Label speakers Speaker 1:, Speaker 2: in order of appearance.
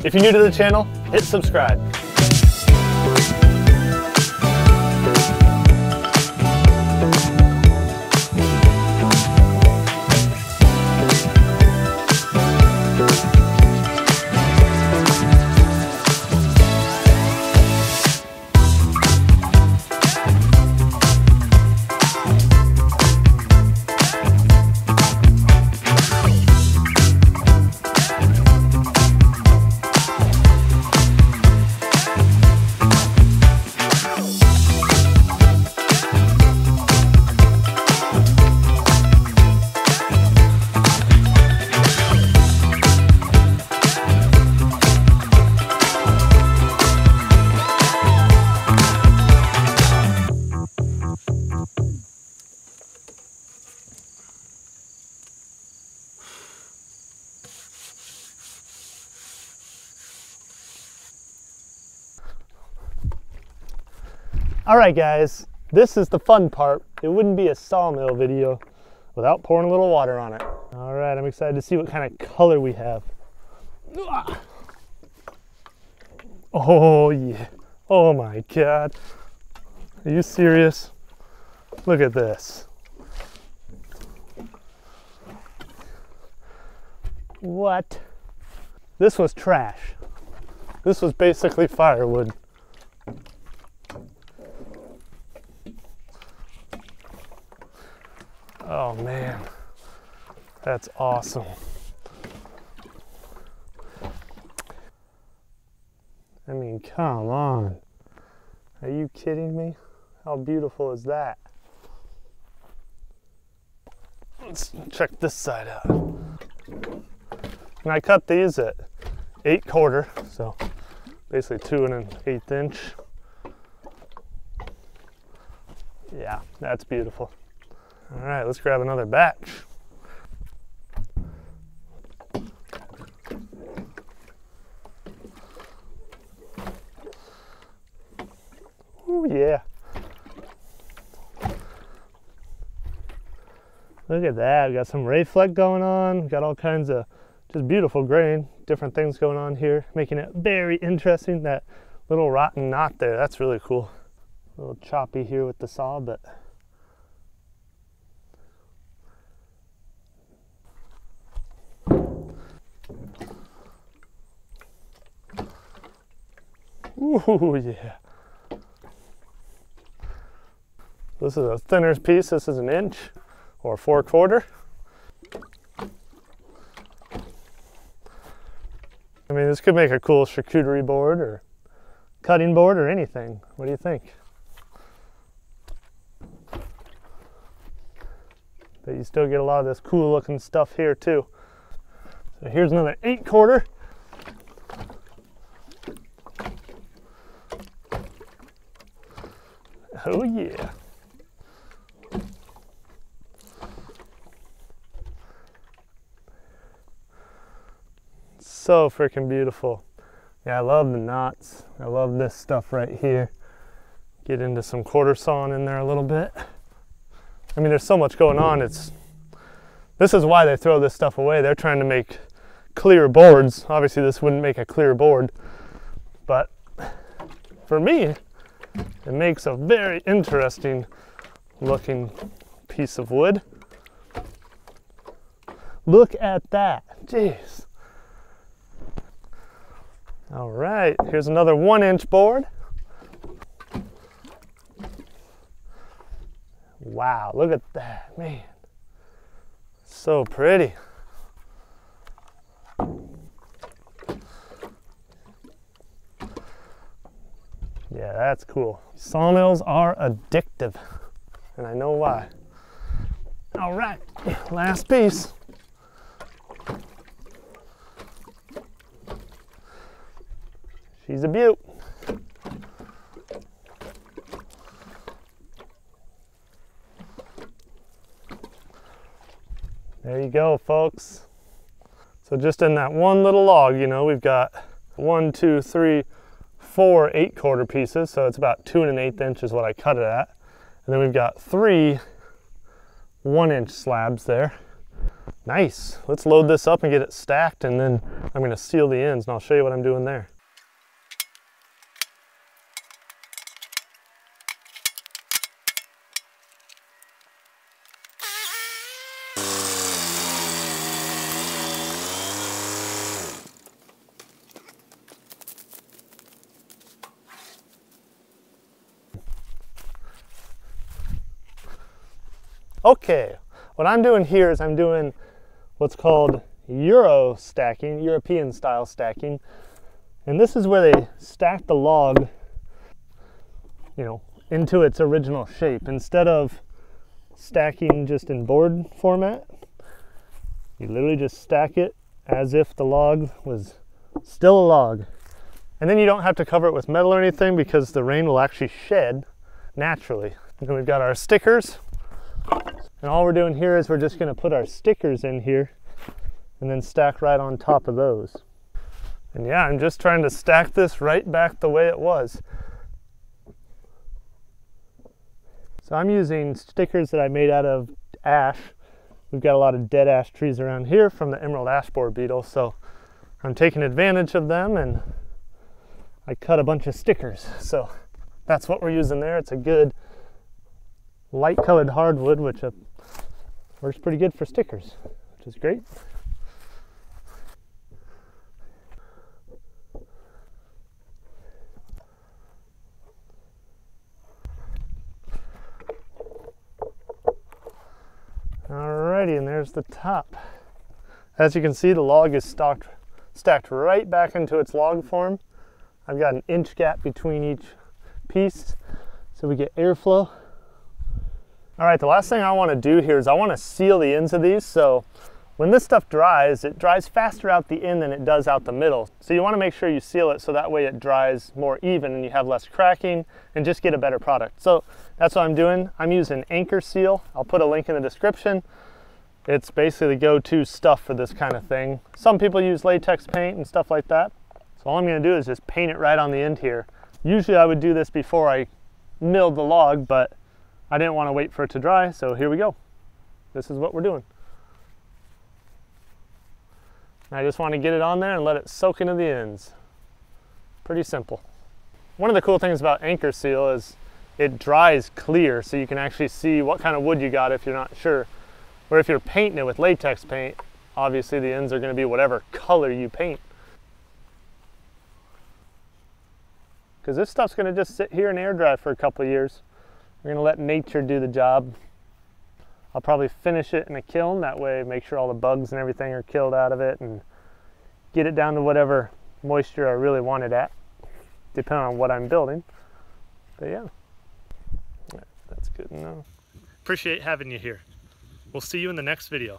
Speaker 1: If you're new to the channel, hit subscribe. Alright guys, this is the fun part. It wouldn't be a sawmill video without pouring a little water on it. Alright, I'm excited to see what kind of color we have. Oh yeah, oh my god. Are you serious? Look at this. What? This was trash. This was basically firewood. Oh man, that's awesome. I mean, come on. Are you kidding me? How beautiful is that? Let's check this side out. And I cut these at 8/4, so basically 2 1/8 inch. Yeah, that's beautiful. All right, let's grab another batch. Oh yeah. Look at that, we got some ray fleck going on, got all kinds of just beautiful grain, different things going on here, making it very interesting. That little rotten knot there, that's really cool. A little choppy here with the saw, but ooh, yeah. This is a thinner piece. This is 1 inch or 4/4. I mean, this could make a cool charcuterie board or cutting board or anything. What do you think? But you still get a lot of this cool looking stuff here too. So here's another 8/4. Oh yeah. So freaking beautiful. Yeah, I love the knots. I love this stuff right here. Get into some quarter sawing in there a little bit. I mean, there's so much going on. This is why they throw this stuff away. They're trying to make clear boards. Obviously this wouldn't make a clear board, but for me, it makes a very interesting looking piece of wood. Look at that, jeez. All right, here's another 1-inch board. Wow, look at that, man. So pretty. Yeah, that's cool. Sawmills are addictive, and I know why. All right, last piece. She's a beaut. There you go, folks. So just in that one little log, you know, we've got 1, 2, 3, 4 8-quarter pieces. So it's about 2 1/8 inch is what I cut it at. And then we've got 3 1-inch slabs there. Nice. Let's load this up and get it stacked, and then I'm going to seal the ends, and I'll show you what I'm doing there. Okay, what I'm doing here is I'm doing what's called Euro stacking, European style stacking. And this is where they stack the log, you know, into its original shape. Instead of stacking just in board format, you literally just stack it as if the log was still a log. And then you don't have to cover it with metal or anything because the rain will actually shed naturally. And then we've got our stickers. And all we're doing here is we're just going to put our stickers in here and then stack right on top of those. And yeah, I'm just trying to stack this right back the way it was. So I'm using stickers that I made out of ash. We've got a lot of dead ash trees around here from the emerald ash borer beetle, so I'm taking advantage of them, and I cut a bunch of stickers. So that's what we're using there. It's a good light colored hardwood, which works pretty good for stickers, which is great. Alrighty, and there's the top. As you can see, the log is stacked right back into its log form. I've got an inch gap between each piece so we get airflow. All right, the last thing I want to do here is I want to seal the ends of these. So when this stuff dries, it dries faster out the end than it does out the middle. So you want to make sure you seal it so that way it dries more even and you have less cracking and just get a better product. So that's what I'm doing. I'm using Anchorseal. I'll put a link in the description. It's basically the go-to stuff for this kind of thing. Some people use latex paint and stuff like that. So all I'm going to do is just paint it right on the end here. Usually I would do this before I milled the log, but I didn't want to wait for it to dry, so here we go. This is what we're doing. I just want to get it on there and let it soak into the ends. Pretty simple. One of the cool things about Anchorseal is it dries clear, so you can actually see what kind of wood you got if you're not sure. Or if you're painting it with latex paint, obviously the ends are going to be whatever color you paint. Because this stuff's going to just sit here and air dry for a couple of years. We're going to let nature do the job. I'll probably finish it in a kiln, that way make sure all the bugs and everything are killed out of it and get it down to whatever moisture I really want it at, depending on what I'm building. But yeah, that's good enough. Appreciate having you here. We'll see you in the next video.